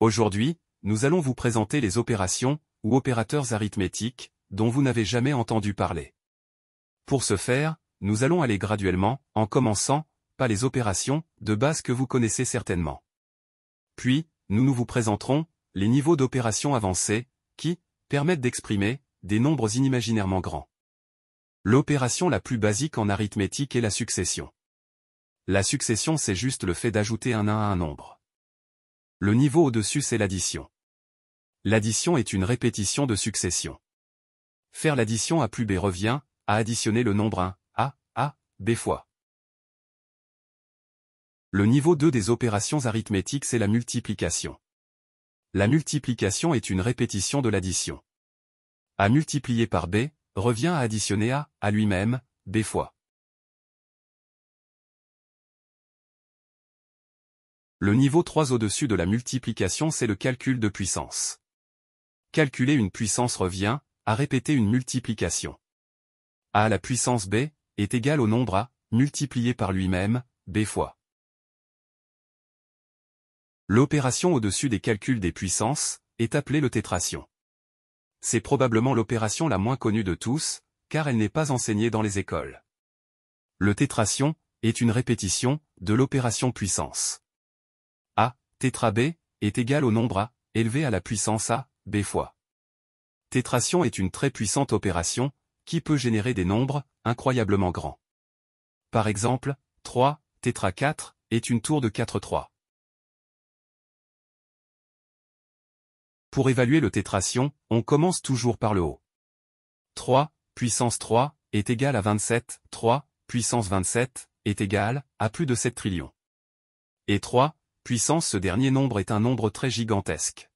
Aujourd'hui, nous allons vous présenter les opérations, ou opérateurs arithmétiques, dont vous n'avez jamais entendu parler. Pour ce faire, nous allons aller graduellement, en commençant, par les opérations, de base que vous connaissez certainement. Puis, nous vous présenterons, les niveaux d'opérations avancées, qui permettent d'exprimer, des nombres inimaginairement grands. L'opération la plus basique en arithmétique est la succession. La succession c'est juste le fait d'ajouter un 1 à un nombre. Le niveau au-dessus c'est l'addition. L'addition est une répétition de succession. Faire l'addition A plus B revient à additionner le nombre 1, A, B fois. Le niveau 2 des opérations arithmétiques c'est la multiplication. La multiplication est une répétition de l'addition. A multiplié par B revient à additionner A à lui-même, B fois. Le niveau 3 au-dessus de la multiplication c'est le calcul de puissance. Calculer une puissance revient à répéter une multiplication. A à la puissance B est égal au nombre A multiplié par lui-même, B fois. L'opération au-dessus des calculs des puissances est appelée le tétration. C'est probablement l'opération la moins connue de tous, car elle n'est pas enseignée dans les écoles. Le tétration est une répétition de l'opération puissance. A, tétra B, est égal au nombre A, élevé à la puissance A, B fois. Tétration est une très puissante opération, qui peut générer des nombres incroyablement grands. Par exemple, 3, tétra 4, est une tour de 4-3. Pour évaluer le tétration, on commence toujours par le haut. 3, puissance 3, est égal à 27, 3, puissance 27, est égal à plus de 7 trillions. Et 3, puissance ce dernier nombre est un nombre très gigantesque.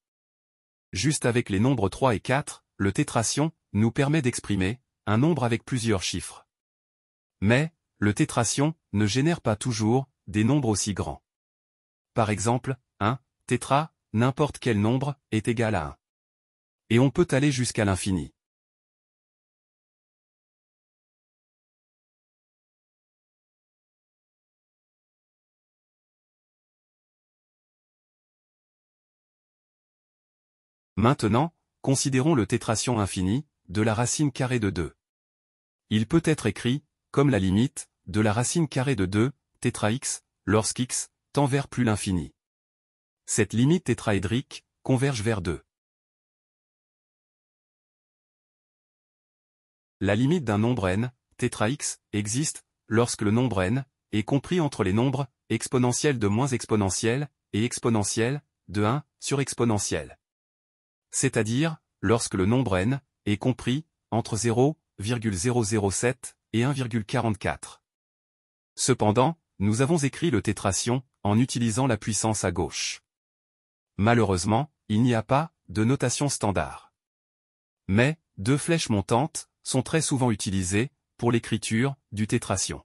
Juste avec les nombres 3 et 4, le tétration nous permet d'exprimer un nombre avec plusieurs chiffres. Mais, le tétration ne génère pas toujours des nombres aussi grands. Par exemple, 1, tétra, n'importe quel nombre, est égal à 1. Et on peut aller jusqu'à l'infini. Maintenant, considérons le tétration infini de la racine carrée de 2. Il peut être écrit comme la limite de la racine carrée de 2, tétra x, lorsqu'x tend vers plus l'infini. Cette limite tétraédrique converge vers 2. La limite d'un nombre n, tétra x, existe lorsque le nombre n est compris entre les nombres exponentiels de moins exponentiels et exponentiels de 1 sur exponentiel. C'est-à-dire lorsque le nombre n est compris entre 0,007 et 1,44. Cependant, nous avons écrit le tétration en utilisant la puissance à gauche. Malheureusement, il n'y a pas de notation standard. Mais, deux flèches montantes sont très souvent utilisées pour l'écriture du tétration.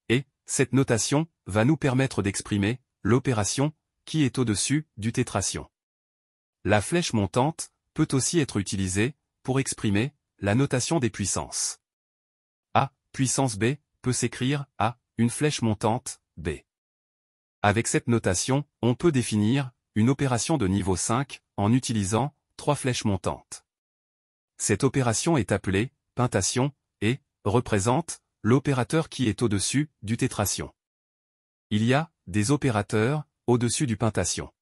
Et, cette notation va nous permettre d'exprimer l'opération qui est au-dessus du tétration. La flèche montante peut aussi être utilisée pour exprimer la notation des puissances. A, puissance B, peut s'écrire A, une flèche montante, B. Avec cette notation, on peut définir une opération de niveau 5 en utilisant 3 flèches montantes. Cette opération est appelée pentation et représente l'opérateur qui est au-dessus du tétration. Il y a des opérateurs au-dessus du pentation.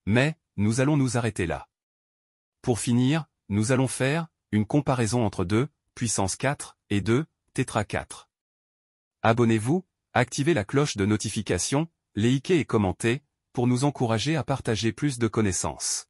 Mais, nous allons nous arrêter là. Pour finir, nous allons faire une comparaison entre 2, puissance 4, et 2, tétra 4. Abonnez-vous, activez la cloche de notification, likez et commentez, pour nous encourager à partager plus de connaissances.